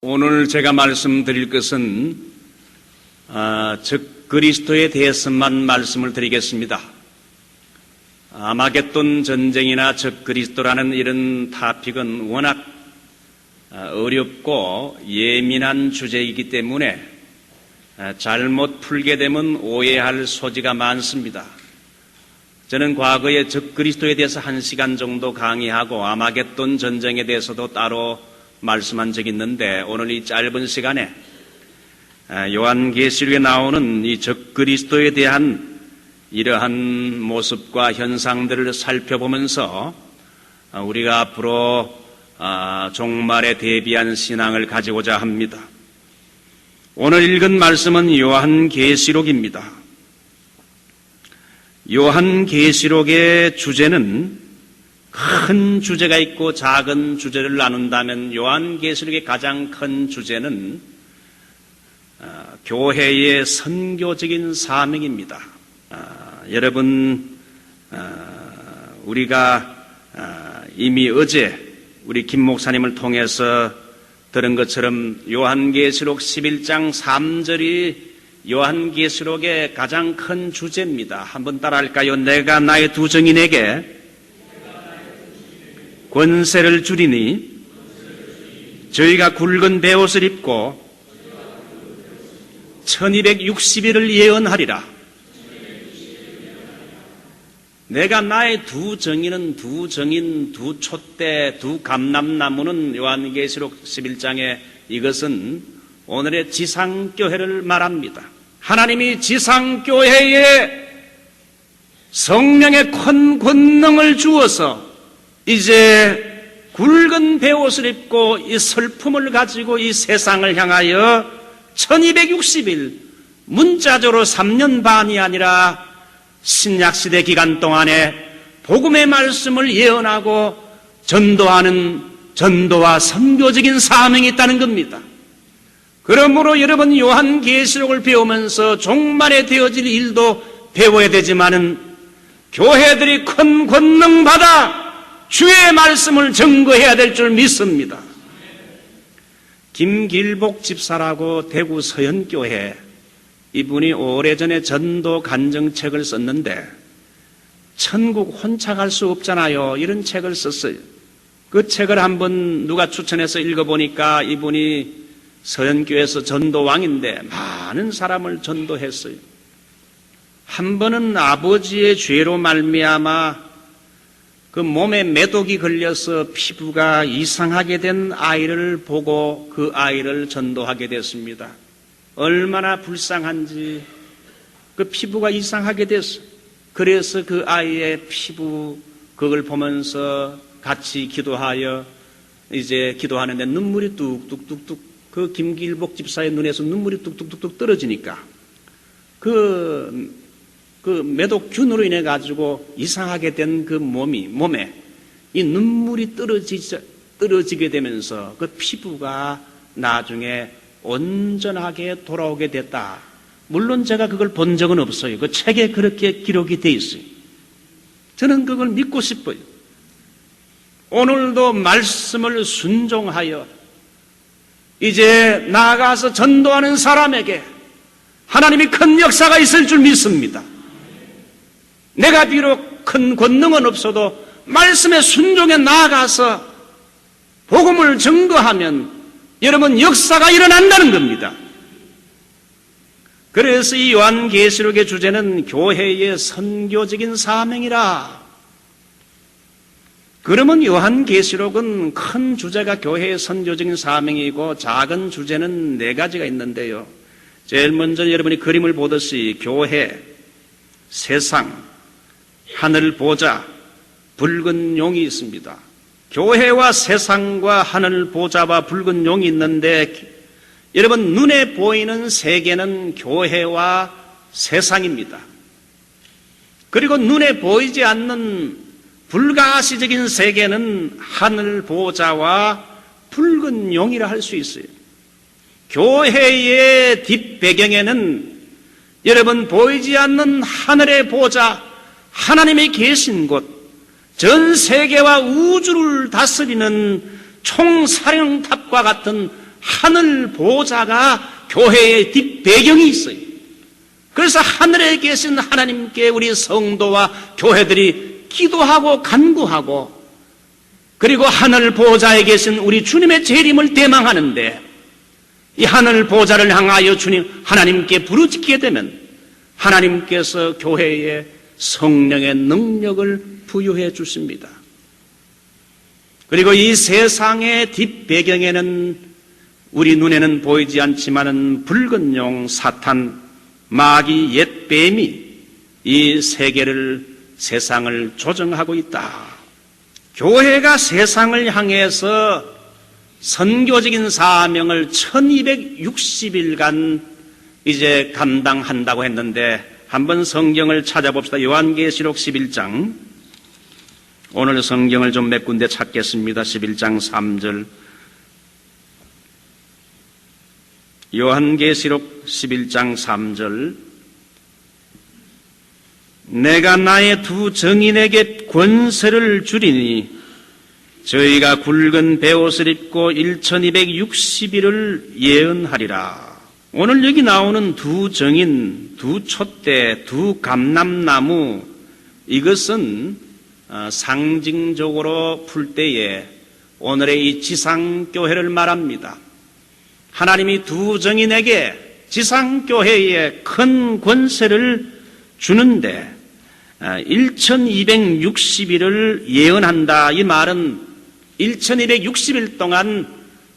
오늘 제가 말씀드릴 것은 즉 그리스도에 대해서만 말씀을 드리겠습니다. 아마겟돈 전쟁이나 즉 그리스도라는 이런 타픽은 워낙 어렵고 예민한 주제이기 때문에 잘못 풀게 되면 오해할 소지가 많습니다. 저는 과거에 즉 그리스도에 대해서 1시간 정도 강의하고 아마겟돈 전쟁에 대해서도 따로 말씀한 적이 있는데, 오늘 이 짧은 시간에 요한계시록에 나오는 이 즉 그리스도에 대한 이러한 모습과 현상들을 살펴보면서 우리가 앞으로 종말에 대비한 신앙을 가지고자 합니다. 오늘 읽은 말씀은 요한계시록입니다. 요한계시록의 주제는 큰 주제가 있고 작은 주제를 나눈다면 요한계시록의 가장 큰 주제는 교회의 선교적인 사명입니다. 여러분, 우리가 이미 어제 우리 김 목사님을 통해서 들은 것처럼 요한계시록 11장 3절이 요한계시록의 가장 큰 주제입니다. 한번 따라할까요? 내가 나의 두 증인에게 권세를 주리니 저희가 굵은 베옷을 입고 1260일을 예언하리라. 내가 나의 두 증인은 두 증인, 두 촛대, 두 감람나무는 요한계시록 11장에 이것은 오늘의 지상교회를 말합니다. 하나님이 지상교회에 성령의 큰 권능을 주어서 이제 굵은 베옷을 입고 이 슬픔을 가지고 이 세상을 향하여 1260일, 문자적으로 3년 반이 아니라 신약시대 기간 동안에 복음의 말씀을 예언하고 전도하는 전도와 선교적인 사명이 있다는 겁니다. 그러므로 여러분, 요한계시록을 배우면서 종말에 되어질 일도 배워야 되지만은 교회들이 큰 권능 받아 주의 말씀을 증거해야 될 줄 믿습니다. 김길복 집사라고 대구 서현교회, 이분이 오래전에 전도 간증책을 썼는데 천국 혼자 갈 수 없잖아요, 이런 책을 썼어요. 그 책을 한번 누가 추천해서 읽어보니까 이분이 서현교회에서 전도왕인데 많은 사람을 전도했어요. 한 번은 아버지의 죄로 말미암아 그 몸에 매독이 걸려서 피부가 이상하게 된 아이를 보고 그 아이를 전도하게 됐습니다. 얼마나 불쌍한지 그 피부가 이상하게 됐어. 그래서 그 아이의 피부 그걸 보면서 같이 기도하여 이제 기도하는데 눈물이 뚝뚝뚝뚝, 그 김길복 집사의 눈에서 눈물이 뚝뚝뚝뚝 떨어지니까 그 매독균으로 인해 가지고 이상하게 된 그 몸에 이 눈물이 떨어지게 되면서 그 피부가 나중에 온전하게 돌아오게 됐다. 물론 제가 그걸 본 적은 없어요. 그 책에 그렇게 기록이 돼 있어요. 저는 그걸 믿고 싶어요. 오늘도 말씀을 순종하여 이제 나아가서 전도하는 사람에게 하나님이 큰 역사가 있을 줄 믿습니다. 내가 비록 큰 권능은 없어도 말씀의 순종에 나아가서 복음을 증거하면 여러분 역사가 일어난다는 겁니다. 그래서 이 요한계시록의 주제는 교회의 선교적인 사명이라. 그러면 요한계시록은 큰 주제가 교회의 선교적인 사명이고 작은 주제는 4가지가 있는데요. 제일 먼저 여러분이 그림을 보듯이 교회, 세상, 하늘 보좌, 붉은 용이 있습니다. 교회와 세상과 하늘 보좌와 붉은 용이 있는데 여러분, 눈에 보이는 세계는 교회와 세상입니다. 그리고 눈에 보이지 않는 불가시적인 세계는 하늘 보좌와 붉은 용이라 할 수 있어요. 교회의 뒷배경에는 여러분 보이지 않는 하늘의 보좌, 하나님이 계신 곳, 전 세계와 우주를 다스리는 총사령탑과 같은 하늘 보좌가 교회의 뒷배경이 있어요. 그래서 하늘에 계신 하나님께 우리 성도와 교회들이 기도하고 간구하고, 그리고 하늘 보좌에 계신 우리 주님의 재림을 대망하는데, 이 하늘 보좌를 향하여 주님 하나님께 부르짖게 되면 하나님께서 교회에 성령의 능력을 부여해 주십니다. 그리고 이 세상의 뒷배경에는 우리 눈에는 보이지 않지만은 붉은 용, 사탄, 마귀, 옛 뱀이 이 세계를, 세상을 조정하고 있다. 교회가 세상을 향해서 선교적인 사명을 1260일간 이제 감당한다고 했는데, 한번 성경을 찾아봅시다. 요한계시록 11장. 오늘 성경을 좀 몇 군데 찾겠습니다. 11장 3절. 요한계시록 11장 3절. 내가 나의 두 정인에게 권세를 주리니 저희가 굵은 베옷을 입고 1260일을 예언하리라. 오늘 여기 나오는 두 정인, 두 촛대, 두 감람나무, 이것은 상징적으로 풀 때에 오늘의 이 지상교회를 말합니다. 하나님이 두 정인에게 지상교회에 큰 권세를 주는데 1260일을 예언한다. 이 말은 1260일 동안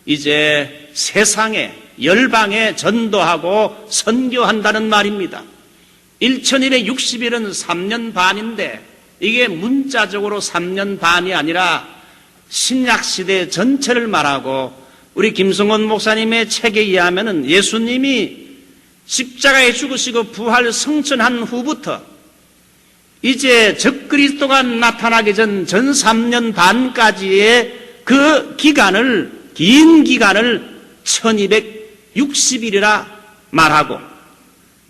이제 세상에, 열방에 전도하고 선교한다는 말입니다. 1260일은 3년 반인데 이게 문자적으로 3년 반이 아니라 신약시대 전체를 말하고, 우리 김성원 목사님의 책에 의하면 예수님이 십자가에 죽으시고 부활 성천한 후부터 이제 적그리스도가 나타나기 전 3년 반까지의 그 기간을, 긴 기간을 1260일이라 말하고,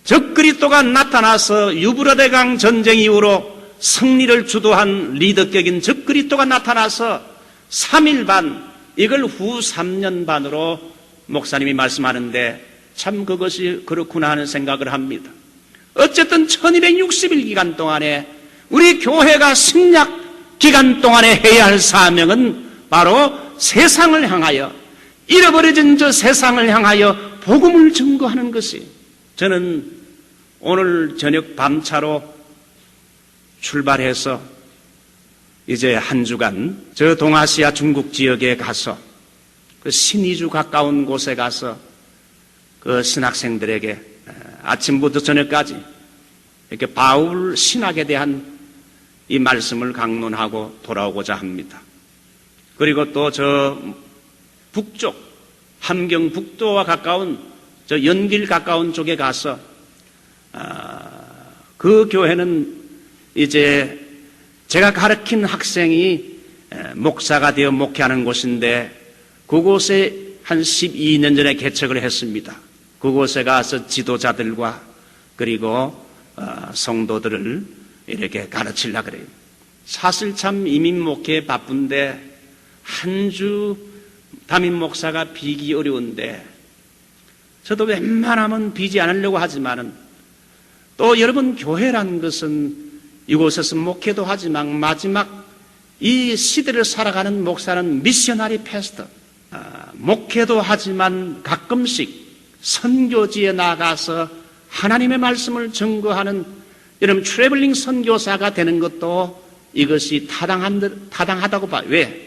적그리스도가 나타나서 유브라데강 전쟁 이후로 승리를 주도한 리더격인 적그리스도가 나타나서 3일 반, 이걸 후 3년 반으로 목사님이 말씀하는데 참 그것이 그렇구나 하는 생각을 합니다. 어쨌든 1260일 기간 동안에 우리 교회가 신약 기간 동안에 해야 할 사명은 바로 세상을 향하여, 잃어버려진 저 세상을 향하여 복음을 증거하는 것이, 저는 오늘 저녁 밤차로 출발해서 이제 한 주간 저 동아시아 중국 지역에 가서 그 신의주 가까운 곳에 가서 그 신학생들에게 아침부터 저녁까지 이렇게 바울 신학에 대한 이 말씀을 강론하고 돌아오고자 합니다. 그리고 또 저 북쪽, 함경 북도와 가까운 저 연길 가까운 쪽에 가서 그 교회는 이제 제가 가르친 학생이 목사가 되어 목회하는 곳인데, 그곳에 한 12년 전에 개척을 했습니다. 그곳에 가서 지도자들과 그리고 성도들을 이렇게 가르치려고 그래요. 사실 참 이민 목회에 바쁜데 한 주 담임 목사가 비기 어려운데, 저도 웬만하면 비지 않으려고 하지만은, 또 여러분 교회란 것은 이곳에서 목회도 하지만 마지막 이 시대를 살아가는 목사는 미셔너리 패스터, 목회도 하지만 가끔씩 선교지에 나가서 하나님의 말씀을 증거하는 여러분 트래블링 선교사가 되는 것도 이것이 타당하다고 봐요. 왜?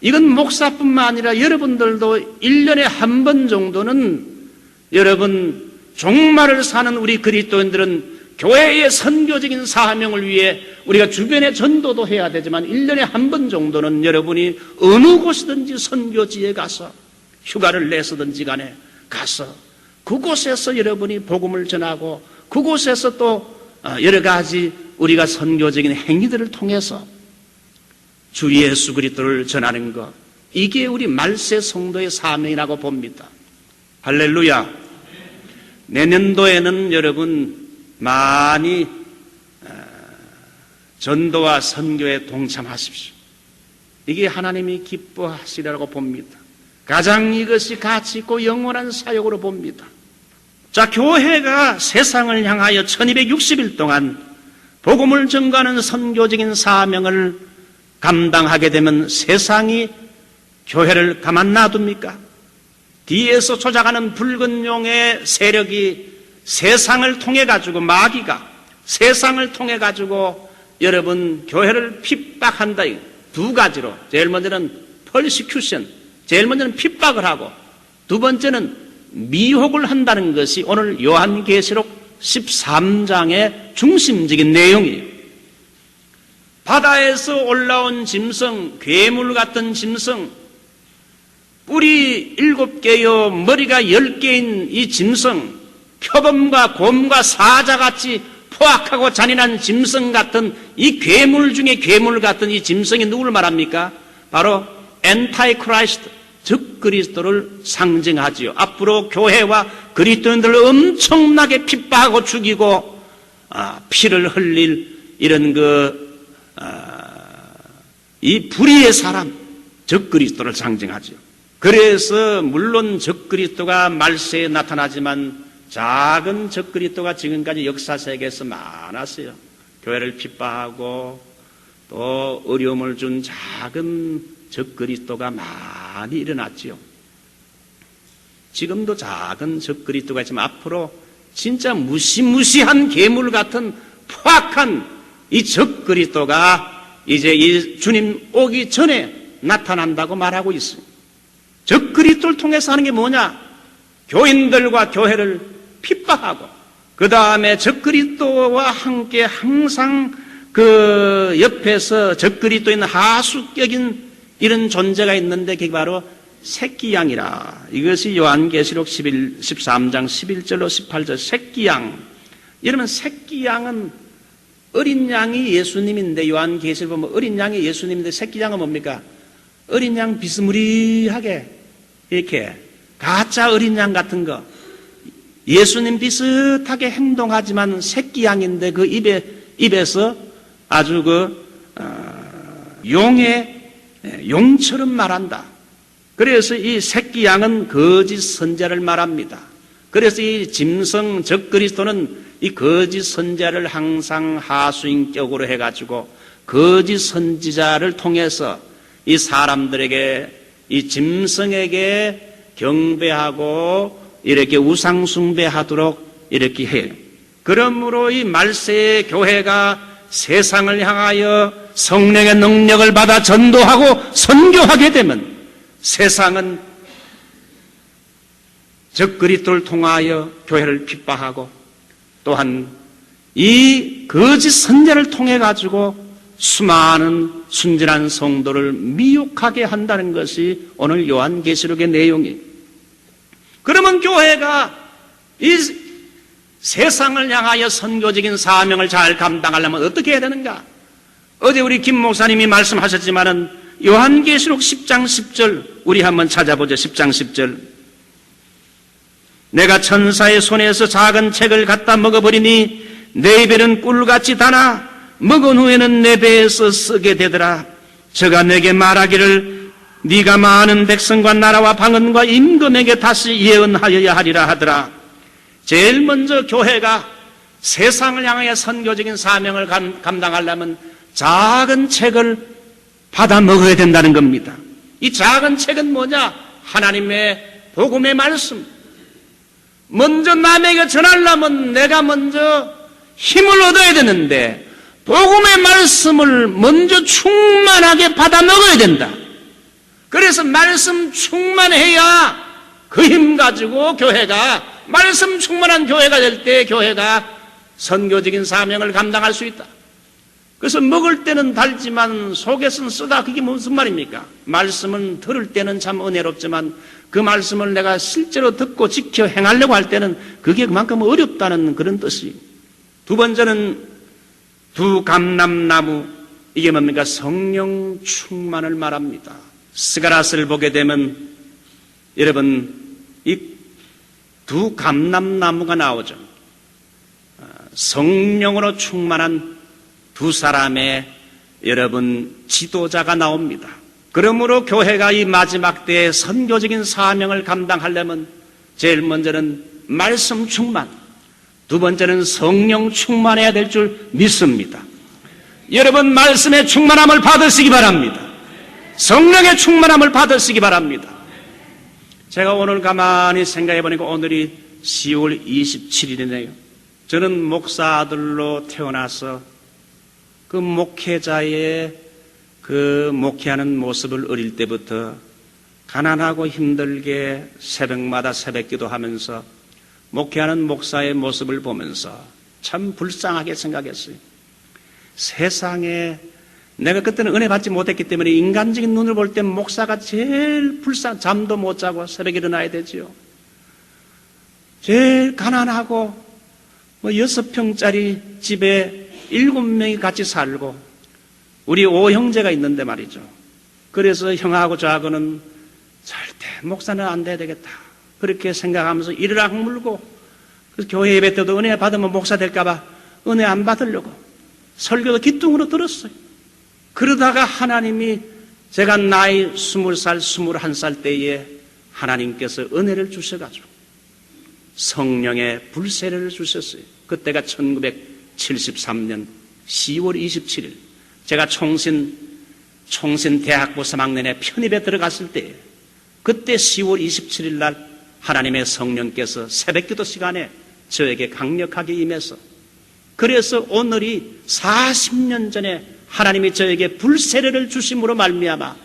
이건 목사뿐만 아니라 여러분들도 1년에 한 번 정도는 여러분 종말을 사는 우리 그리스도인들은 교회의 선교적인 사명을 위해 우리가 주변에 전도도 해야 되지만 1년에 한 번 정도는 여러분이 어느 곳이든지 선교지에 가서 휴가를 내서든지 간에 가서 그곳에서 여러분이 복음을 전하고, 그곳에서 또 여러 가지 우리가 선교적인 행위들을 통해서 주 예수 그리스도를 전하는 것, 이게 우리 말세 성도의 사명이라고 봅니다. 할렐루야. 내년도에는 여러분 많이 전도와 선교에 동참하십시오. 이게 하나님이 기뻐하시리라고 봅니다. 가장 이것이 가치 있고 영원한 사역으로 봅니다. 자, 교회가 세상을 향하여 1260일 동안 복음을 전가하는 선교적인 사명을 감당하게 되면 세상이 교회를 가만 놔둡니까? 뒤에서 조작하는 붉은 용의 세력이 세상을 통해 가지고, 마귀가 세상을 통해 가지고 여러분 교회를 핍박한다. 두 가지로. 제일 먼저는 persecution, 제일 먼저는 핍박을 하고, 두 번째는 미혹을 한다는 것이 오늘 요한계시록 13장의 중심적인 내용이에요. 바다에서 올라온 짐승, 괴물 같은 짐승, 뿔이 7개요 머리가 10개인 이 짐승, 표범과 곰과 사자같이 포악하고 잔인한 짐승 같은 이 괴물 중에 괴물 같은 이 짐승이 누구를 말합니까? 바로 엔타이크라이스트, 즉 그리스도를 상징하지요. 앞으로 교회와 그리스도인들을 엄청나게 핍박하고 죽이고 피를 흘릴 이런 이 불의의 사람, 즉 그리스도를 상징하지요. 그래서 물론 적 그리스도가 말세에 나타나지만 작은 적 그리스도가 지금까지 역사 세계에서 많았어요. 교회를 핍박하고 또 어려움을 준 작은 적 그리스도가 많이 일어났지요. 지금도 작은 적 그리스도가 있지만 앞으로 진짜 무시무시한 괴물 같은 포악한 이 적 그리스도가 이제 이 주님 오기 전에 나타난다고 말하고 있습니다. 적 그리스도를 통해서 하는 게 뭐냐? 교인들과 교회를 핍박하고, 그 다음에 적 그리스도와 함께 항상 그 옆에서 적 그리스도인 하수격인 이런 존재가 있는데 그게 바로 새끼양이라. 이것이 요한계시록 13장 11절로 18절 새끼양. 이러면 새끼양은 어린 양이 예수님인데, 요한계시록 보면 어린 양이 예수님인데 새끼양은 뭡니까? 어린 양 비스무리하게 이렇게 가짜 어린 양 같은 거, 예수님 비슷하게 행동하지만 새끼 양인데 그 입에서 아주 용처럼 말한다. 그래서 이 새끼 양은 거짓 선자를 말합니다. 그래서 이 짐승 적 그리스도는 이 거짓 선자를 항상 하수인격으로 해가지고 거짓 선지자를 통해서 이 사람들에게, 이 짐승에게 경배하고 이렇게 우상숭배하도록 이렇게 해요. 그러므로 이 말세의 교회가 세상을 향하여 성령의 능력을 받아 전도하고 선교하게 되면 세상은 적 그리스도를 통하여 교회를 핍박하고, 또한 이 거짓 선자를 통해 가지고 수많은 순진한 성도를 미혹하게 한다는 것이 오늘 요한계시록의 내용이에요. 그러면 교회가 이 세상을 향하여 선교적인 사명을 잘 감당하려면 어떻게 해야 되는가? 어제 우리 김 목사님이 말씀하셨지만은 요한계시록 10장 10절 우리 한번 찾아보죠. 10장 10절. 내가 천사의 손에서 작은 책을 갖다 먹어버리니 내 입에는 꿀같이 달아 먹은 후에는 내 배에서 쓰게 되더라. 저가 내게 말하기를 네가 많은 백성과 나라와 방언과 임금에게 다시 예언하여야 하리라 하더라. 제일 먼저 교회가 세상을 향하여 선교적인 사명을 감당하려면 작은 책을 받아 먹어야 된다는 겁니다. 이 작은 책은 뭐냐? 하나님의 복음의 말씀. 먼저 남에게 전하려면 내가 먼저 힘을 얻어야 되는데 복음의 말씀을 먼저 충만하게 받아 먹어야 된다. 그래서 말씀 충만해야 그 힘 가지고 교회가, 말씀 충만한 교회가 될 때 교회가 선교적인 사명을 감당할 수 있다. 그래서 먹을 때는 달지만 속에서는 쓰다. 그게 무슨 말입니까? 말씀은 들을 때는 참 은혜롭지만 그 말씀을 내가 실제로 듣고 지켜 행하려고 할 때는 그게 그만큼 어렵다는 그런 뜻이에요. 두 번째는 두 감람나무, 이게 뭡니까? 성령 충만을 말합니다. 스가랴서를 보게 되면 여러분 이 두 감람나무가 나오죠. 성령으로 충만한 두 사람의 여러분 지도자가 나옵니다. 그러므로 교회가 이 마지막 때에 선교적인 사명을 감당하려면 제일 먼저는 말씀 충만, 두 번째는 성령 충만해야 될 줄 믿습니다. 여러분 말씀의 충만함을 받으시기 바랍니다. 성령의 충만함을 받으시기 바랍니다. 제가 오늘 가만히 생각해 보니까 오늘이 10월 27일이네요. 저는 목사들로 태어나서 그 목회자의 그 목회하는 모습을 어릴 때부터 가난하고 힘들게 새벽마다 새벽 기도하면서 목회하는 목사의 모습을 보면서 참 불쌍하게 생각했어요. 세상에 내가 그때는 은혜 받지 못했기 때문에 인간적인 눈을 볼 때 목사가 제일 잠도 못 자고 새벽에 일어나야 되지요. 제일 가난하고 6평짜리 집에 7명이 같이 살고 우리 5형제가 있는데 말이죠. 그래서 형하고 저하고는 절대 목사는 안 돼야 되겠다 그렇게 생각하면서 이를 악물고 그래서 교회 예배 때도 은혜 받으면 목사 될까봐 은혜 안 받으려고 설교도 기뚱으로 들었어요. 그러다가 하나님이 제가 나이 20살, 21살 때에 하나님께서 은혜를 주셔가지고 성령의 불세례를 주셨어요. 그때가 1973년 10월 27일 제가 총신 대학부 3학년에 편입에 들어갔을 때 그때 10월 27일 날 하나님의 성령께서 새벽기도 시간에 저에게 강력하게 임해서 그래서 오늘이 40년 전에 하나님이 저에게 불세례를 주심으로 말미암아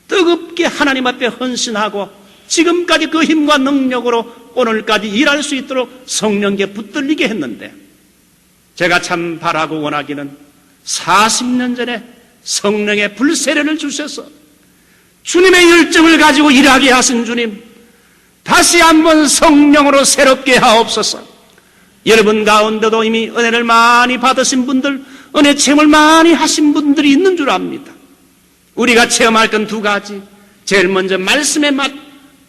뜨겁게 하나님 앞에 헌신하고 지금까지 그 힘과 능력으로 오늘까지 일할 수 있도록 성령께 붙들리게 했는데 제가 참 바라고 원하기는 40년 전에 성령의 불세례를 주셔서 주님의 열정을 가지고 일하게 하신 주님 다시 한번 성령으로 새롭게 하옵소서. 여러분 가운데도 이미 은혜를 많이 받으신 분들 은혜 체험을 많이 하신 분들이 있는 줄 압니다. 우리가 체험할 건 두 가지. 제일 먼저 말씀의 맛,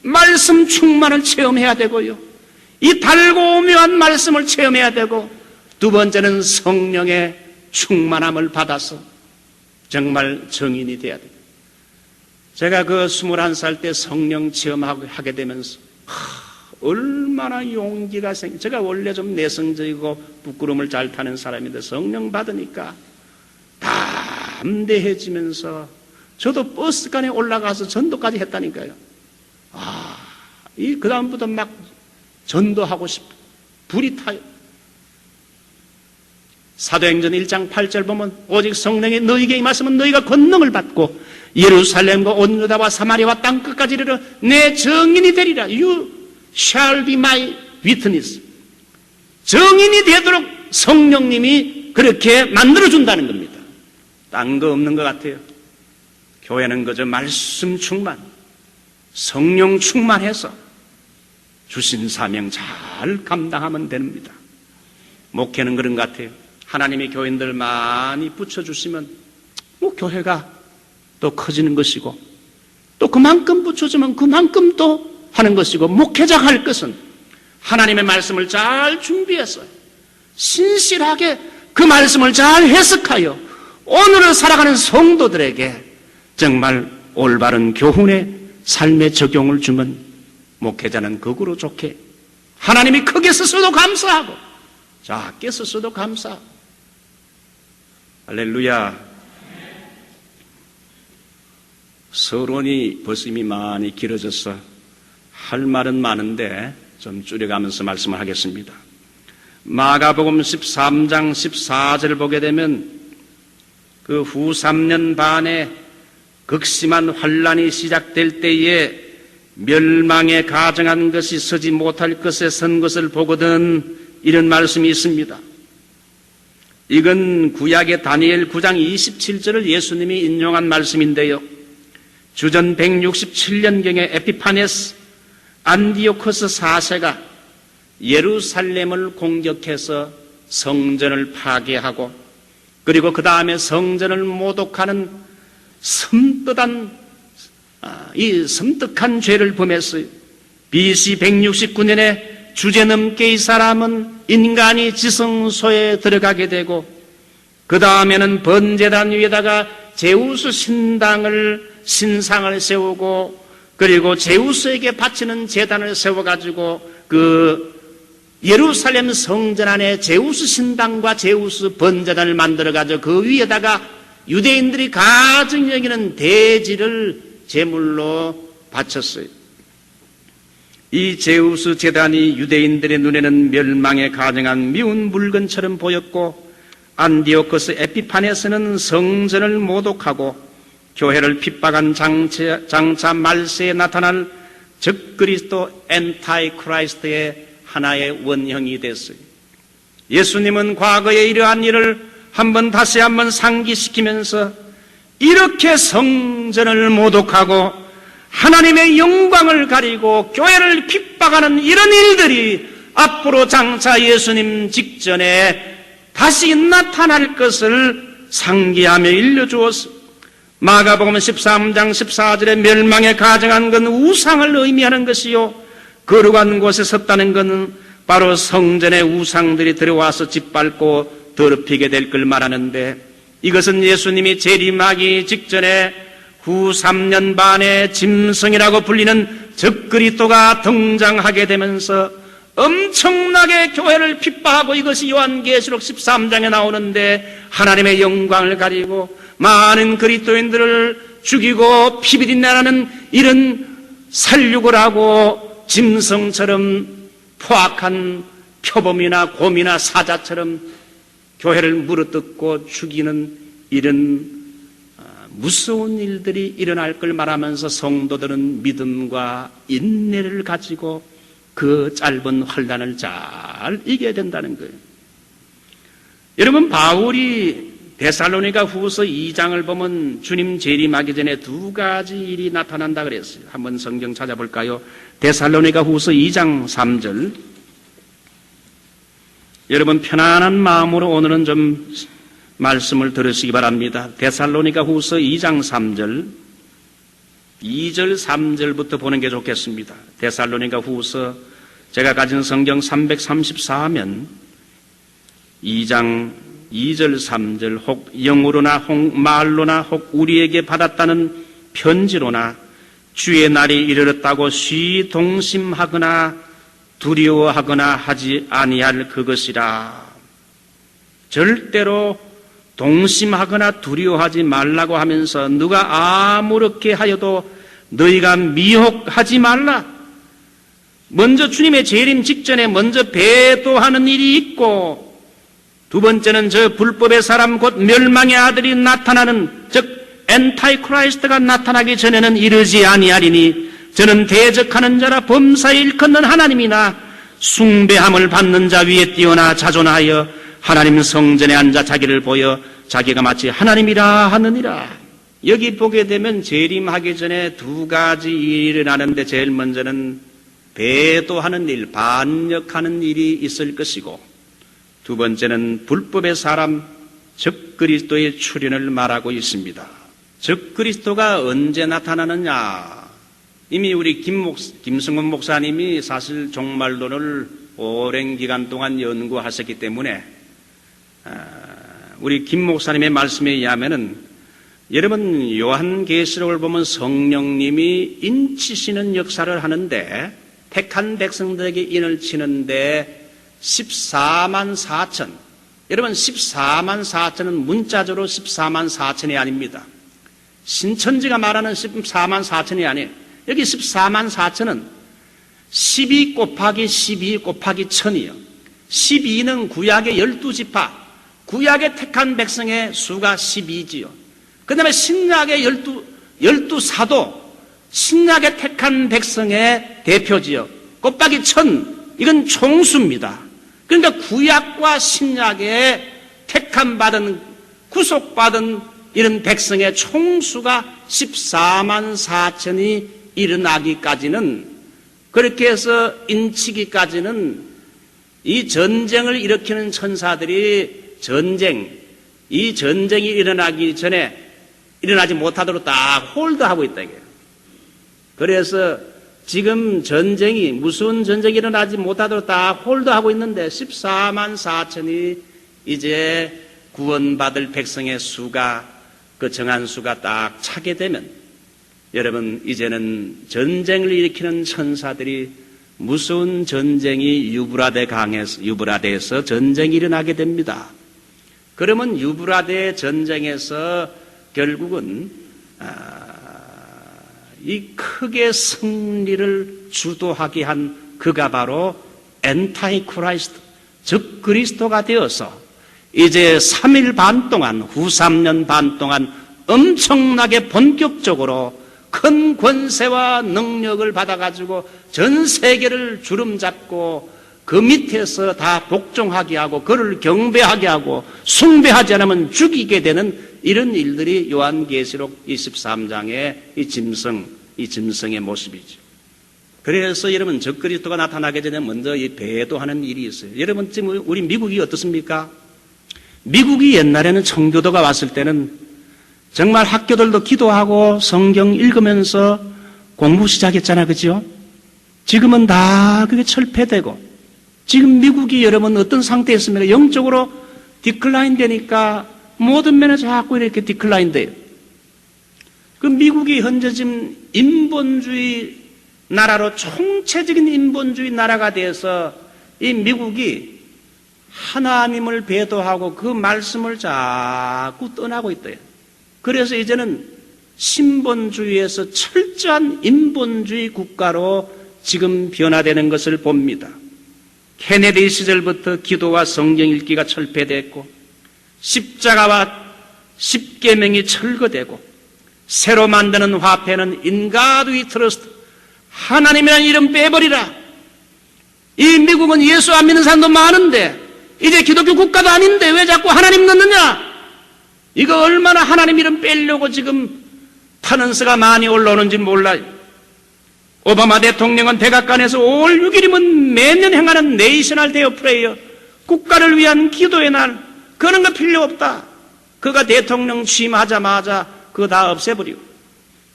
말씀 충만을 체험해야 되고요. 이 달고 오묘한 말씀을 체험해야 되고 두 번째는 성령의 충만함을 받아서 정말 정인이 돼야 돼요. 제가 그 21살 때 성령 체험하게 되면서 얼마나 용기가 제가 원래 좀 내성적이고 부끄러움을 잘 타는 사람인데 성령 받으니까 담대해지면서 저도 버스간에 올라가서 전도까지 했다니까요. 그 다음부터 막 전도하고 싶어. 불이 타요. 사도행전 1장 8절 보면 오직 성령이 너희에게 임하시면 너희가 권능을 받고 예루살렘과 온 유다와 사마리아와 땅끝까지 이르러 내 증인이 되리라. You shall be my witness. 증인이 되도록 성령님이 그렇게 만들어준다는 겁니다. 딴 거 없는 것 같아요. 교회는 그저 말씀 충만, 성령 충만해서 주신 사명 잘 감당하면 됩니다. 목회는 그런 것 같아요. 하나님이 교인들 많이 붙여주시면 교회가 또 커지는 것이고 또 그만큼 붙여주면 그만큼 또 하는 것이고 목회자가 할 것은 하나님의 말씀을 잘 준비해서 신실하게 그 말씀을 잘 해석하여 오늘을 살아가는 성도들에게 정말 올바른 교훈의 삶의 적용을 주면 목회자는 거꾸로 좋게 하나님이 크게 쓰셔도 감사하고 작게 쓰셔도 감사하고 할렐루야. 서론이 벌써 이미 많이 길어져서 할 말은 많은데 좀 줄여가면서 말씀을 하겠습니다. 마가복음 13장 14절을 보게 되면 그 후 3년 반에 극심한 환란이 시작될 때에 멸망에 가정한 것이 서지 못할 것에 선 것을 보거든 이런 말씀이 있습니다. 이건 구약의 다니엘 9장 27절을 예수님이 인용한 말씀인데요. 주전 167년경에 에피파네스 안디오코스 4세가 예루살렘을 공격해서 성전을 파괴하고 그리고 그 다음에 성전을 모독하는 섬뜩한 죄를 범했어요. BC 169년에 주제넘게 이 사람은 인간이 지성소에 들어가게 되고 그 다음에는 번제단 위에다가 제우스 신당을 신상을 세우고 그리고 제우스에게 바치는 제단을 세워가지고 그 예루살렘 성전 안에 제우스 신당과 제우스 번제단을 만들어가지고 그 위에다가 유대인들이 가증 여기는 대지를 제물로 바쳤어요. 이 제우스 제단이 유대인들의 눈에는 멸망에 가증한 미운 물건처럼 보였고 안디오코스 에피파네스는 성전을 모독하고 교회를 핍박한 장차 말세에 나타날 적그리스도 엔타이 크라이스트의 하나의 원형이 됐어요. 예수님은 과거에 이러한 일을 다시 한번 상기시키면서 이렇게 성전을 모독하고 하나님의 영광을 가리고 교회를 핍박하는 이런 일들이 앞으로 장차 예수님 직전에 다시 나타날 것을 상기하며 일러주었어. 마가복음 13장 14절에 멸망에 가증한 건 우상을 의미하는 것이요 거룩한 곳에 섰다는 것은 바로 성전의 우상들이 들어와서 짓밟고 더럽히게 될 걸 말하는데, 이것은 예수님이 재림하기 직전에 후 3년 반에 짐승이라고 불리는 적그리스도가 등장하게 되면서 엄청나게 교회를 핍박하고, 이것이 요한계시록 13장에 나오는데 하나님의 영광을 가리고 많은 그리스도인들을 죽이고 피비린내라는 이런 살육을 하고 짐승처럼 포악한 표범이나 곰이나 사자처럼 교회를 물어뜯고 죽이는 이런 무서운 일들이 일어날 걸 말하면서 성도들은 믿음과 인내를 가지고 그 짧은 환난을 잘 이겨야 된다는 거예요. 여러분, 바울이 데살로니가 후서 2장을 보면 주님 재림하기 전에 두 가지 일이 나타난다 그랬어요. 한번 성경 찾아볼까요? 데살로니가 후서 2장 3절. 여러분, 편안한 마음으로 오늘은 좀 말씀을 들으시기 바랍니다. 데살로니가 후서 2장 3절, 2절 3절부터 보는 게 좋겠습니다. 데살로니가 후서, 제가 가진 성경 334면 2장 2절 3절, 혹 영으로나 혹 말로나 혹 우리에게 받았다는 편지로나 주의 날이 이르렀다고 시동심하거나 두려워하거나 하지 아니할 그것이라. 절대로 동심하거나 두려워하지 말라고 하면서 누가 아무렇게 하여도 너희가 미혹하지 말라. 먼저 주님의 재림 직전에 먼저 배도하는 일이 있고, 두 번째는 저 불법의 사람 곧 멸망의 아들이 나타나는, 즉 엔타이 크라이스트가 나타나기 전에는 이르지 아니하리니 저는 대적하는 자라 범사에 일컫는 하나님이나 숭배함을 받는 자 위에 뛰어나 자존하여 하나님 성전에 앉아 자기를 보여 자기가 마치 하나님이라 하느니라. 여기 보게 되면 재림하기 전에 두 가지 일이 일어나는데, 제일 먼저는 배도하는 일, 반역하는 일이 있을 것이고, 두 번째는 불법의 사람, 적그리스도의 출현을 말하고 있습니다. 적그리스도가 언제 나타나느냐? 이미 우리 김승훈 목사님이 사실 종말론을 오랜 기간 동안 연구하셨기 때문에 우리 김 목사님의 말씀에 의하면은, 여러분 요한계시록을 보면 성령님이 인치시는 역사를 하는데 택한 백성들에게 인을 치는데 14만 4천. 여러분 14만 4천은 문자적으로 14만 4천이 아닙니다. 신천지가 말하는 14만 4천이 아니에요. 여기 14만 4천은 12 곱하기 12 곱하기 1000이요. 12는 구약의 12지파, 구약의 택한 백성의 수가 12지요. 그 다음에 신약의 12사도, 신약의 택한 백성의 대표지요. 곱하기 1000, 이건 총수입니다. 그러니까 구약과 신약의 택함받은, 구속받은 이런 백성의 총수가 14만 4천이 일어나기까지는, 그렇게 해서 인치기까지는 이 전쟁을 일으키는 천사들이 이 전쟁이 일어나기 전에 일어나지 못하도록 딱 홀드하고 있다 이거예요. 그래서 지금 전쟁이, 무슨 전쟁이 일어나지 못하도록 다 홀드하고 있는데 14만 4천이 이제 구원받을 백성의 수가, 그 정한 수가 딱 차게 되면, 여러분, 이제는 전쟁을 일으키는 천사들이 무서운 전쟁이 유브라데에서 전쟁이 일어나게 됩니다. 그러면 유브라데 전쟁에서 결국은 이 크게 승리를 주도하게 한 그가 바로 엔타이 크라이스트, 즉 그리스도가 되어서 이제 3일 반 동안, 후 3년 반 동안 엄청나게 본격적으로 큰 권세와 능력을 받아가지고 전 세계를 주름잡고 그 밑에서 다 복종하게 하고 그를 경배하게 하고 숭배하지 않으면 죽이게 되는 이런 일들이 요한계시록 23장의 이 짐승의 모습이죠. 그래서 여러분, 적그리스도가 나타나기 전에 먼저 이 배도하는 일이 있어요. 여러분, 지금 우리 미국이 어떻습니까? 미국이 옛날에는 청교도가 왔을 때는 정말 학교들도 기도하고 성경 읽으면서 공부 시작했잖아요. 그죠? 지금은 다 그게 철폐되고, 지금 미국이 여러분 어떤 상태에 있습니까? 영적으로 디클라인 되니까 모든 면에 자꾸 이렇게 디클라인 돼요. 그 미국이 현재 지금 인본주의 나라로, 총체적인 인본주의 나라가 돼서 이 미국이 하나님을 배도하고 그 말씀을 자꾸 떠나고 있대요. 그래서 이제는 신본주의에서 철저한 인본주의 국가로 지금 변화되는 것을 봅니다. 케네디 시절부터 기도와 성경 읽기가 철폐됐고, 십자가와 십계명이 철거되고, 새로 만드는 화폐는 인가드위 트러스트, 하나님이라는 이름 빼버리라. 이 미국은 예수 안 믿는 사람도 많은데 이제 기독교 국가도 아닌데 왜 자꾸 하나님 넣느냐? 이거 얼마나 하나님 이름 빼려고 지금 탄원서가 많이 올라오는지 몰라요. 오바마 대통령은 백악관에서 5월 6일이면 매년 행하는 네이셔널 데이 오브 프레이어, 국가를 위한 기도의 날, 그런 거 필요 없다. 그가 대통령 취임하자마자 그거 다 없애버리고,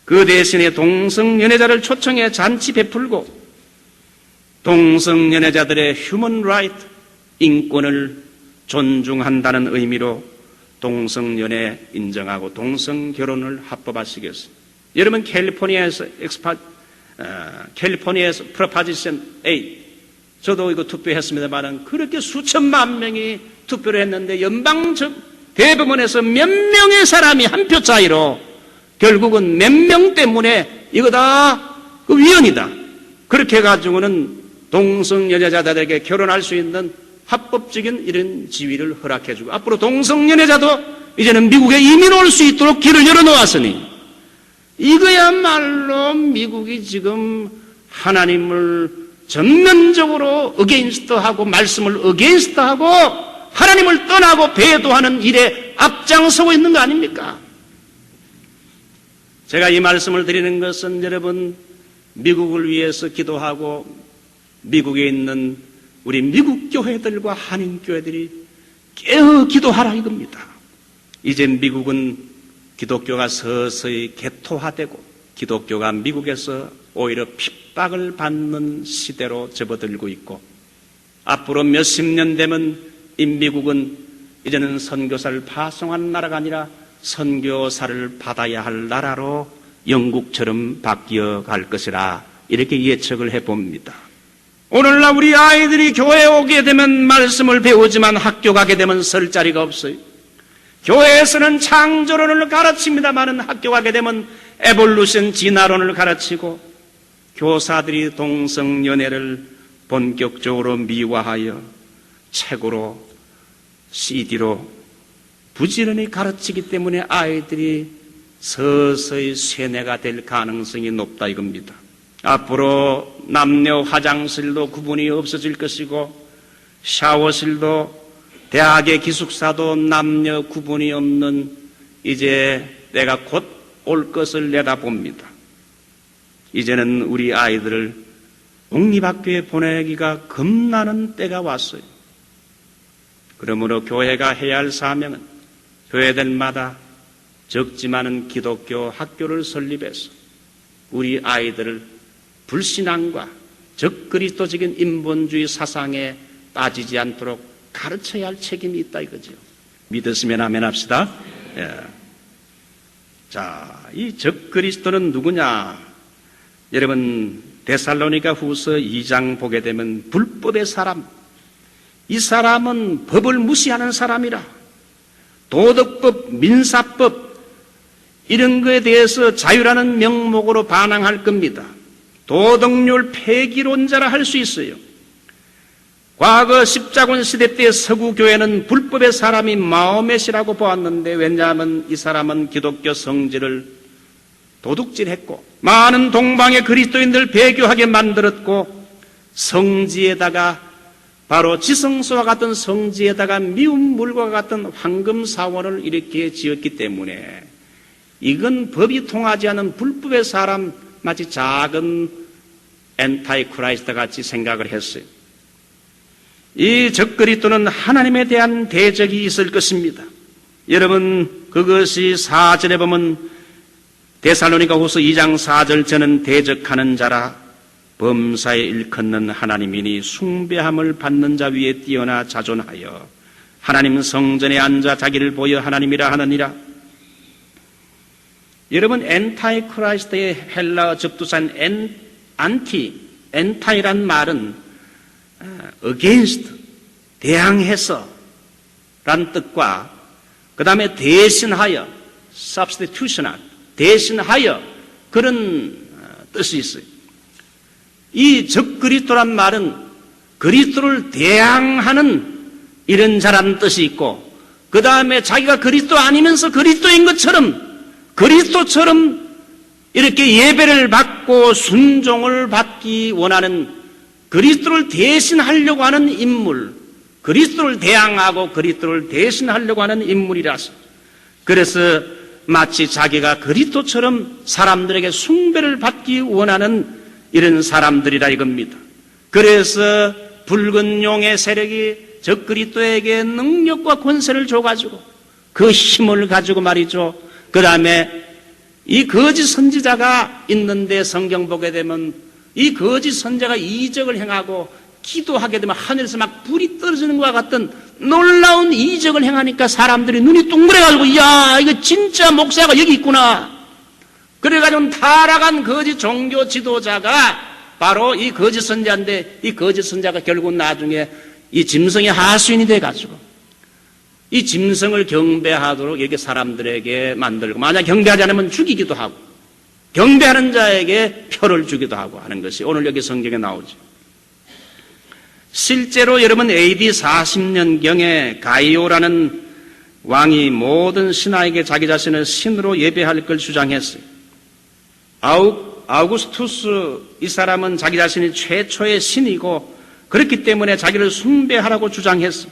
그 대신에 동성연애자를 초청해 잔치 베풀고, 동성연애자들의 휴먼 라이트, 인권을 존중한다는 의미로 동성연애 인정하고 동성결혼을 합법화시켰습니다. 여러분, 캘리포니아에서 프로파지션 8, 저도 이거 투표했습니다만 그렇게 수천만 명이 투표를 했는데 연방 대법원에서 몇 명의 사람이 한 표 차이로 결국은 몇 명 때문에 이거 다 그 위헌이다, 그렇게 해가지고는 동성연애자들에게 결혼할 수 있는 합법적인 이런 지위를 허락해주고, 앞으로 동성연애자도 이제는 미국에 이민 올 수 있도록 길을 열어놓았으니, 이거야말로 미국이 지금 하나님을 전면적으로 어게인스트하고 말씀을 어게인스트하고 하나님을 떠나고 배도하는 일에 앞장서고 있는 거 아닙니까? 제가 이 말씀을 드리는 것은 여러분, 미국을 위해서 기도하고 미국에 있는 우리 미국 교회들과 한인 교회들이 깨어 기도하라 이겁니다. 이제 미국은 기독교가 서서히 개토화되고 기독교가 미국에서 오히려 핍박을 받는 시대로 접어들고 있고, 앞으로 몇십 년 되면 이 미국은 이제는 선교사를 파송하는 나라가 아니라 선교사를 받아야 할 나라로 영국처럼 바뀌어 갈 것이라 이렇게 예측을 해봅니다. 오늘날 우리 아이들이 교회에 오게 되면 말씀을 배우지만 학교 가게 되면 설 자리가 없어요. 교회에서는 창조론을 가르칩니다만 학교 가게 되면 에볼루션 진화론을 가르치고, 교사들이 동성연애를 본격적으로 미화하여 책으로 CD로 부지런히 가르치기 때문에 아이들이 서서히 쇠뇌가 될 가능성이 높다 이겁니다. 앞으로 남녀 화장실도 구분이 없어질 것이고, 샤워실도 대학의 기숙사도 남녀 구분이 없는 이제 때가 곧 올 것을 내다봅니다. 이제는 우리 아이들을 공립학교에 보내기가 겁나는 때가 왔어요. 그러므로 교회가 해야 할 사명은 교회들마다 적지만은 기독교 학교를 설립해서 우리 아이들을 불신앙과 적그리스도적인 인본주의 사상에 빠지지 않도록 가르쳐야 할 책임이 있다 이거죠. 믿었으면 아멘 합시다. 예. 자, 이 적그리스도는 누구냐? 여러분, 데살로니가 후서 2장 보게 되면 불법의 사람, 이 사람은 법을 무시하는 사람이라. 도덕법, 민사법 이런 거에 대해서 자유라는 명목으로 반항할 겁니다. 도덕률 폐기론자라 할 수 있어요. 과거 십자군 시대 때 서구 교회는 불법의 사람이 마호멧이라고 보았는데, 왜냐하면 이 사람은 기독교 성질을 도둑질했고 많은 동방의 그리스도인들 배교하게 만들었고, 성지에다가 바로 지성소와 같은 성지에다가 미운 물과 같은 황금 사원을 이렇게 지었기 때문에 이건 법이 통하지 않은 불법의 사람, 마치 작은 엔타이 크라이스트 같이 생각을 했어요. 이 적그리스도는 하나님에 대한 대적이 있을 것입니다. 여러분, 그것이 4절에 보면 데살로니가 후서 2장 4절, 저는 대적하는 자라 범사에 일컫는 하나님이니 숭배함을 받는 자 위에 뛰어나 자존하여 하나님 성전에 앉아 자기를 보여 하나님이라 하느니라. 여러분, 엔타이 크라이스트의 헬라어 접두사인 엔타이란 말은 against, 대항해서 란 뜻과 그 다음에 대신하여, substitutional, 대신하여 그런 뜻이 있어요. 이 적그리스도란 말은 그리스도를 대항하는 이런 자라는 뜻이 있고, 그 다음에 자기가 그리스도 아니면서 그리스도인 것처럼, 그리스도처럼 이렇게 예배를 받고 순종을 받기 원하는, 그리스도를 대신하려고 하는 인물, 그리스도를 대항하고 그리스도를 대신하려고 하는 인물이라서, 그래서 마치 자기가 그리스도처럼 사람들에게 숭배를 받기 원하는 이런 사람들이라 이겁니다. 그래서 붉은 용의 세력이 적그리스도에게 능력과 권세를 줘가지고 그 힘을 가지고 말이죠. 그 다음에 이 거짓 선지자가 있는데 성경 보게 되면 이 거짓 선지자가 이적을 행하고 기도하게 되면 하늘에서 막 불이 떨어지는 것과 같은 놀라운 이적을 행하니까 사람들이 눈이 뚱그래가지고, 이야, 이거 진짜 목사가 여기 있구나. 그래가지고 타락한 거짓 종교 지도자가 바로 이 거짓 선지자인데, 이 거짓 선지자가 결국 나중에 이 짐승의 하수인이 돼가지고 이 짐승을 경배하도록 이렇게 사람들에게 만들고, 만약 경배하지 않으면 죽이기도 하고, 경배하는 자에게 표를 주기도 하고 하는 것이 오늘 여기 성경에 나오죠. 실제로 여러분 AD 40년경에 가이오라는 왕이 모든 신하에게 자기 자신을 신으로 예배할 걸 주장했어요. 아우구스투스 이 사람은 자기 자신이 최초의 신이고 그렇기 때문에 자기를 숭배하라고 주장했어요.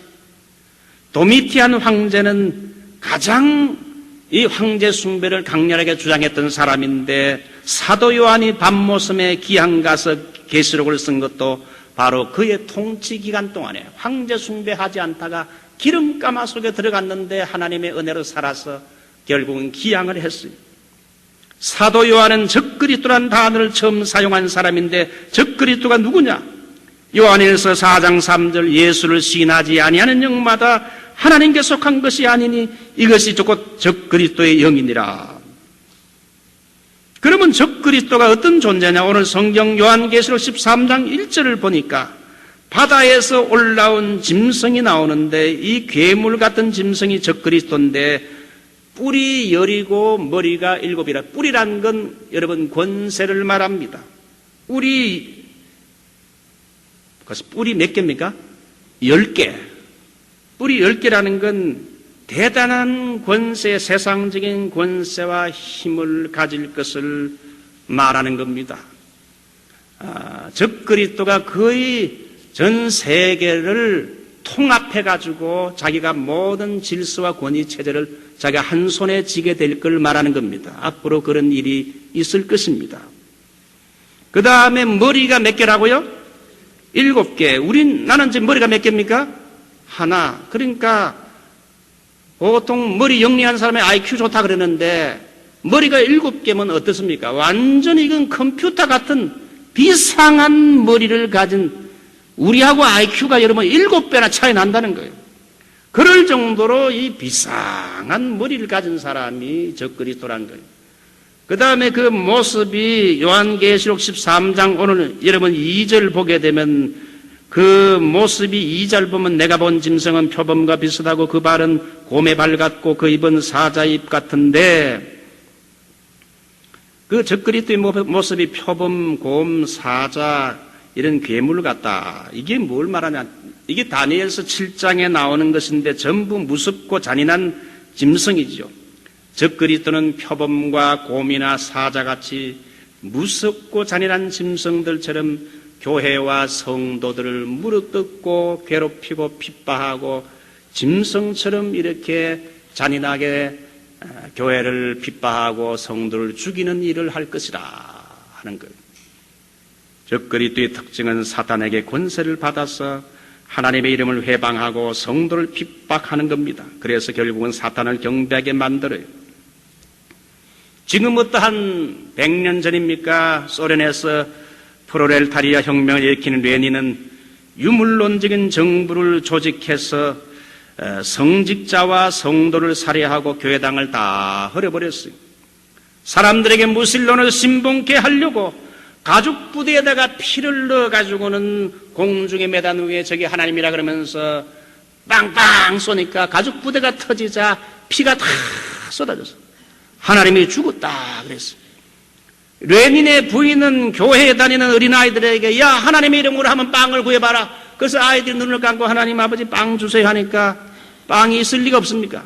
도미티안 황제는 가장 이 황제 숭배를 강렬하게 주장했던 사람인데, 사도 요한이 밤모섬에 기한 가서 계시록을 쓴 것도 바로 그의 통치 기간 동안에 황제 숭배하지 않다가 기름가마 속에 들어갔는데 하나님의 은혜로 살아서 결국은 기양을 했어요. 사도 요한은 적그리스도란 단어를 처음 사용한 사람인데, 적그리스도가 누구냐? 요한일서 4장 3절, 예수를 시인하지 아니하는 영마다 하나님께 속한 것이 아니니 이것이 곧 적그리스도의 영이니라. 그러면 적그리스도가 어떤 존재냐? 오늘 성경 요한계시록 13장 1절을 보니까 바다에서 올라온 짐승이 나오는데, 이 괴물 같은 짐승이 적그리스도인데 뿔이 10이고 머리가 7이라. 뿔이란 건 여러분 권세를 말합니다. 뿔이 몇 개입니까? 10개. 뿔이 10개라는 건 대단한 권세, 세상적인 권세와 힘을 가질 것을 말하는 겁니다. 적그리스도가 거의 전 세계를 통합해가지고 자기가 모든 질서와 권위 체제를 자기가 한 손에 쥐게 될 걸 말하는 겁니다. 앞으로 그런 일이 있을 것입니다. 그 다음에 머리가 몇 개라고요? 7개. 나는 지금 머리가 몇 개입니까? 하나. 그러니까 보통 머리 영리한 사람의 IQ 좋다 그러는데, 머리가 7개면 어떻습니까? 완전히 이건 컴퓨터 같은 비상한 머리를 가진, 우리하고 IQ가 여러분 7배나 차이 난다는 거예요. 그럴 정도로 이 비상한 머리를 가진 사람이 적그리스도라는 거예요. 그 다음에 그 모습이 요한계시록 13장 오늘 여러분 2절 보게 되면 그 모습이 2절 보면 내가 본 짐승은 표범과 비슷하고 그 발은 곰의 발 같고 그 입은 사자 입 같은데 그 적그리스도의 모습이 표범, 곰, 사자 이런 괴물 같다. 이게 뭘 말하냐? 이게 다니엘서 7장에 나오는 것인데 전부 무섭고 잔인한 짐승이죠. 적그리스도는 표범과 곰이나 사자같이 무섭고 잔인한 짐승들처럼 교회와 성도들을 물어뜯고 괴롭히고 핍박하고 짐승처럼 이렇게 잔인하게 교회를 핍박하고 성도를 죽이는 일을 할 것이라 하는 거예요. 적그리스도의 특징은 사탄에게 권세를 받아서 하나님의 이름을 회방하고 성도를 핍박하는 겁니다. 그래서 결국은 사탄을 경배하게 만들어요. 지금 어떠한 100년 전입니까? 소련에서 프로레타리아 혁명을 일으키는 레닌은 유물론적인 정부를 조직해서 성직자와 성도를 살해하고 교회당을 다 헐어버렸어요. 사람들에게 무신론을 신봉케 하려고 가죽 부대에다가 피를 넣어가지고는 공중에 매단 위에 저기 하나님이라 그러면서 빵빵 쏘니까 가죽 부대가 터지자 피가 다 쏟아졌어. 하나님이 죽었다 그랬어요. 레닌의 부인은 교회에 다니는 어린아이들에게 야 하나님의 이름으로 하면 빵을 구해봐라. 그래서 아이들이 눈을 감고 하나님 아버지 빵 주세요 하니까 빵이 있을 리가 없습니까?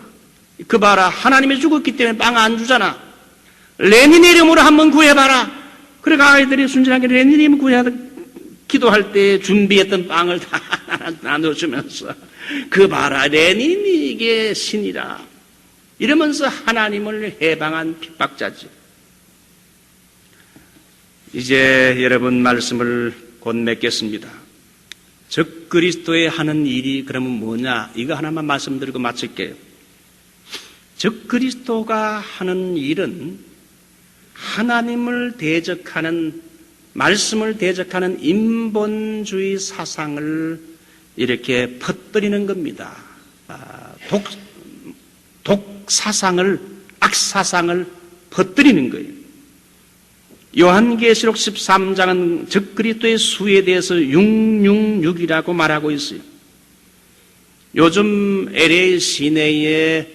그 봐라 하나님이 죽었기 때문에 빵 안 주잖아. 레닌의 이름으로 한번 구해봐라. 그러니까 아이들이 순진하게 레닌의 이름 구해야 기도할 때 준비했던 빵을 다 나눠주면서 그 봐라 레닌이 이게 신이라 이러면서 하나님을 해방한 핍박자지. 이제 여러분 말씀을 곧 맺겠습니다. 적그리스도의 하는 일이 그러면 뭐냐? 이거 하나만 말씀드리고 마칠게요. 적그리스도가 하는 일은 하나님을 대적하는, 말씀을 대적하는 인본주의 사상을 이렇게 퍼뜨리는 겁니다. 독사상을, 악사상을 퍼뜨리는 거예요. 요한계시록 13장은 적그리스도의 수에 대해서 666이라고 말하고 있어요. 요즘 LA 시내에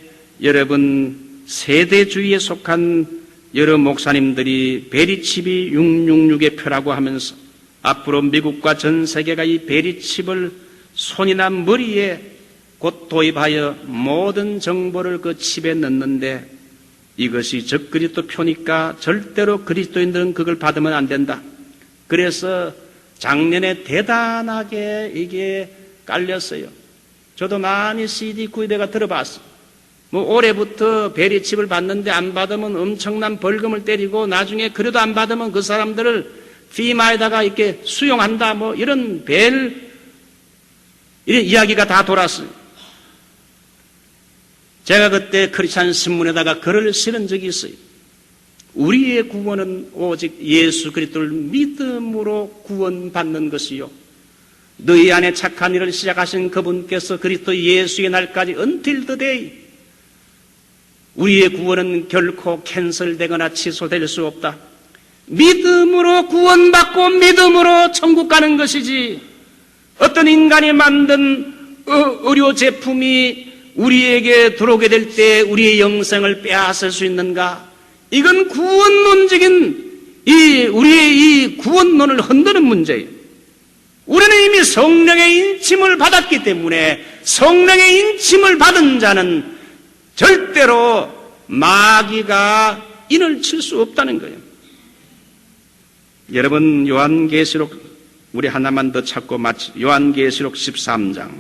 여러분 세대주의에 속한 여러 목사님들이 베리칩이 666의 표라고 하면서 앞으로 미국과 전 세계가 이 베리칩을 손이나 머리에 곧 도입하여 모든 정보를 그 칩에 넣는데 이것이 적그리스도 표니까 절대로 그리스도인들은 그걸 받으면 안 된다. 그래서 작년에 대단하게 이게 깔렸어요. 저도 많이 CD 구입해가 들어봤어요. 올해부터 베리칩을 받는데 안 받으면 엄청난 벌금을 때리고 나중에 그래도 안 받으면 그 사람들을 피마에다가 이렇게 수용한다. 이런 이런 이야기가 다 돌았어요. 제가 그때 크리스찬 신문에다가 글을 실은 적이 있어요. 우리의 구원은 오직 예수 그리스도를 믿음으로 구원받는 것이요. 너희 안에 착한 일을 시작하신 그분께서 그리스도 예수의 날까지 until the day. 우리의 구원은 결코 캔슬되거나 취소될 수 없다. 믿음으로 구원받고 믿음으로 천국 가는 것이지 어떤 인간이 만든 의료 제품이 우리에게 들어오게 될 때 우리의 영생을 빼앗을 수 있는가? 이건 구원론적인 우리의 이 구원론을 흔드는 문제예요. 우리는 이미 성령의 인침을 받았기 때문에 성령의 인침을 받은 자는 절대로 마귀가 인을 칠 수 없다는 거예요. 여러분 요한계시록 우리 하나만 더 찾고 요한계시록 13장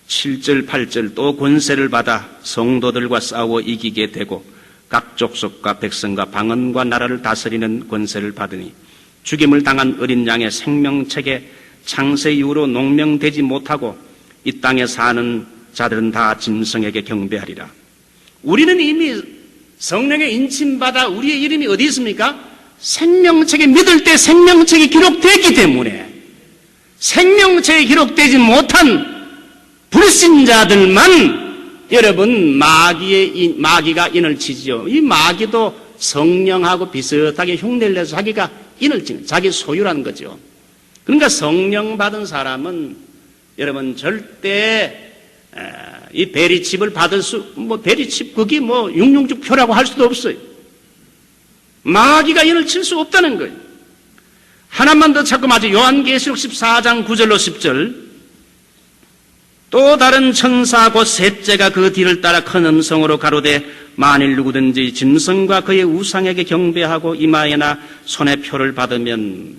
7절 8절 또 권세를 받아 성도들과 싸워 이기게 되고 각 족속과 백성과 방언과 나라를 다스리는 권세를 받으니 죽임을 당한 어린 양의 생명책에 창세 이후로 농명되지 못하고 이 땅에 사는 자들은 다 짐승에게 경배하리라. 우리는 이미 성령의 인침받아 우리의 이름이 어디 있습니까? 생명책에 믿을 때 생명책이 기록되기 때문에 생명책에 기록되지 못한 불신자들만 여러분 마귀가 인을 치지요. 이 마귀도 성령하고 비슷하게 흉내를 내서 자기가 인을 치는 자기 소유라는 거죠. 그러니까 성령 받은 사람은 여러분 절대 이 베리칩을 받을 베리칩 그게 666표라고 할 수도 없어요. 마귀가 인을 칠 수 없다는 거예요. 하나만 더 찾고 마저 요한계시록 14장 9절로 10절. 또 다른 천사 곧 셋째가 그 뒤를 따라 큰 음성으로 가로되 만일 누구든지 짐승과 그의 우상에게 경배하고 이마에나 손에 표를 받으면,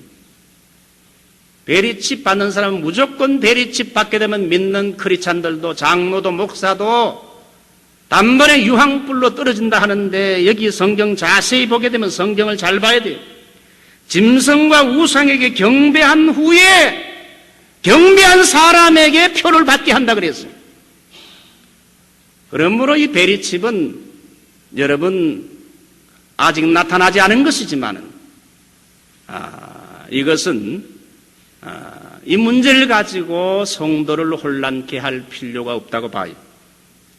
베리칩 받는 사람은 무조건 베리칩 받게 되면 믿는 크리스찬들도 장로도 목사도 단번에 유황불로 떨어진다 하는데, 여기 성경 자세히 보게 되면 성경을 잘 봐야 돼요. 짐승과 우상에게 경배한 후에 경배한 사람에게 표를 받게 한다 그랬어요. 그러므로 이 베리칩은 여러분 아직 나타나지 않은 것이지만 이것은 이 문제를 가지고 성도를 혼란케 할 필요가 없다고 봐요.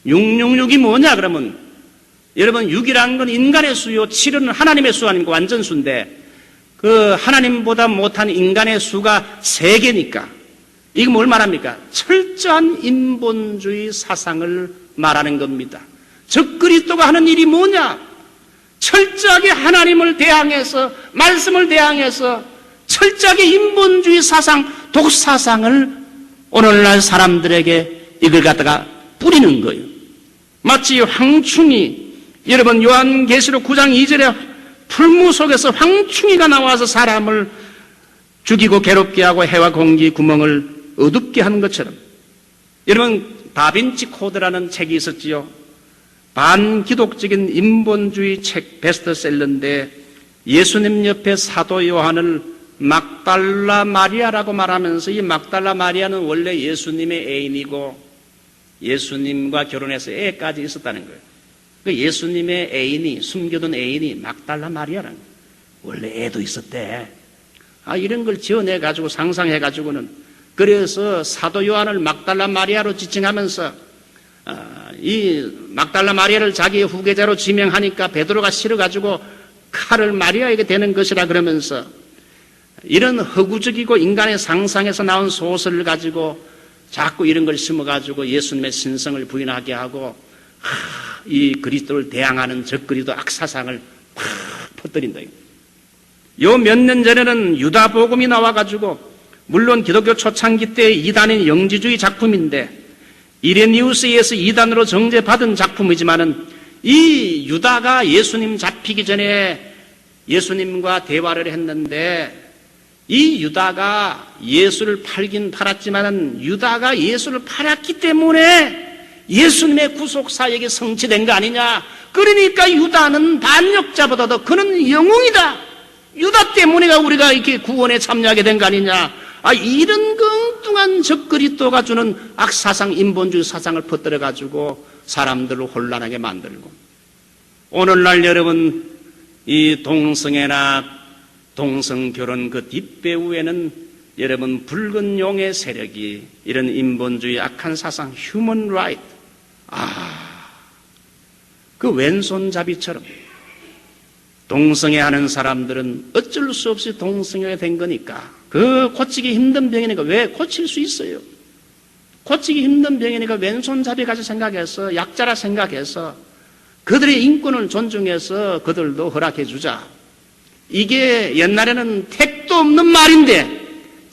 666이 뭐냐 그러면 여러분 6이라는 건 인간의 수요, 7은 하나님의 수 아닙니까? 완전 수인데 그 하나님보다 못한 인간의 수가 3개니까 이거 뭘 말합니까? 철저한 인본주의 사상을 말하는 겁니다. 적그리스도가 하는 일이 뭐냐? 철저하게 하나님을 대항해서 말씀을 대항해서 철저하게 인본주의 사상, 독사상을 오늘날 사람들에게 이걸 갖다가 뿌리는 거예요. 마치 황충이 여러분 요한계시록 9장 2절에 풀무 속에서 황충이가 나와서 사람을 죽이고 괴롭게 하고 해와 공기 구멍을 어둡게 하는 것처럼, 여러분 다빈치 코드라는 책이 있었지요. 반기독적인 인본주의 책 베스트셀러인데 예수님 옆에 사도 요한을 막달라 마리아라고 말하면서, 이 막달라 마리아는 원래 예수님의 애인이고 예수님과 결혼해서 애까지 있었다는 거예요. 그 예수님의 애인이, 숨겨둔 애인이 막달라 마리아라는 거예요. 원래 애도 있었대. 이런 걸 지어내가지고 상상해가지고는, 그래서 사도 요한을 막달라 마리아로 지칭하면서 이 막달라 마리아를 자기의 후계자로 지명하니까 베드로가 싫어가지고 칼을 마리아에게 대는 것이라 그러면서, 이런 허구적이고 인간의 상상에서 나온 소설을 가지고 자꾸 이런 걸 심어가지고 예수님의 신성을 부인하게 하고 이 그리스도를 대항하는 적그리스도 악사상을 팍 퍼뜨린다. 요 몇 년 전에는 유다복음이 나와가지고, 물론 기독교 초창기 때 이단인 영지주의 작품인데 이레니우스에서 이단으로 정죄받은 작품이지만은, 이 유다가 예수님 잡히기 전에 예수님과 대화를 했는데, 이 유다가 예수를 팔긴 팔았지만은 유다가 예수를 팔았기 때문에 예수님의 구속사역이 성취된 거 아니냐. 그러니까 유다는 반역자보다도 그는 영웅이다. 유다 때문에 우리가 이렇게 구원에 참여하게 된 거 아니냐. 이런 엉뚱한 적그리스도가 주는 악사상, 인본주의 사상을 퍼뜨려가지고 사람들을 혼란하게 만들고, 오늘날 여러분 이 동성애나 동성결혼 그 뒷배후에는 여러분 붉은 용의 세력이 이런 인본주의 악한 사상, 휴먼 라이트, 그 왼손잡이처럼 동성애하는 사람들은 어쩔 수 없이 동성애가 된 거니까, 그 고치기 힘든 병이니까, 왜 고칠 수 있어요? 고치기 힘든 병이니까 왼손잡이 가지고 생각해서, 약자라 생각해서 그들의 인권을 존중해서 그들도 허락해 주자. 이게 옛날에는 택도 없는 말인데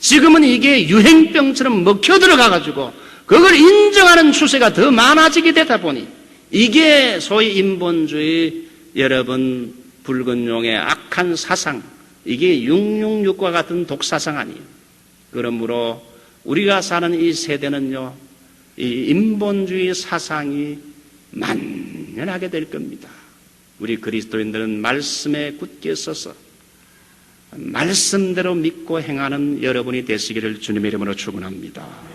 지금은 이게 유행병처럼 먹혀 들어가가지고 그걸 인정하는 추세가 더 많아지게 되다 보니, 이게 소위 인본주의 여러분 붉은 용의 악한 사상, 이게 666과 같은 독사상 아니에요. 그러므로 우리가 사는 이 세대는요, 이 인본주의 사상이 만연하게 될 겁니다. 우리 그리스도인들은 말씀에 굳게 서서 말씀대로 믿고 행하는 여러분이 되시기를 주님의 이름으로 축원합니다.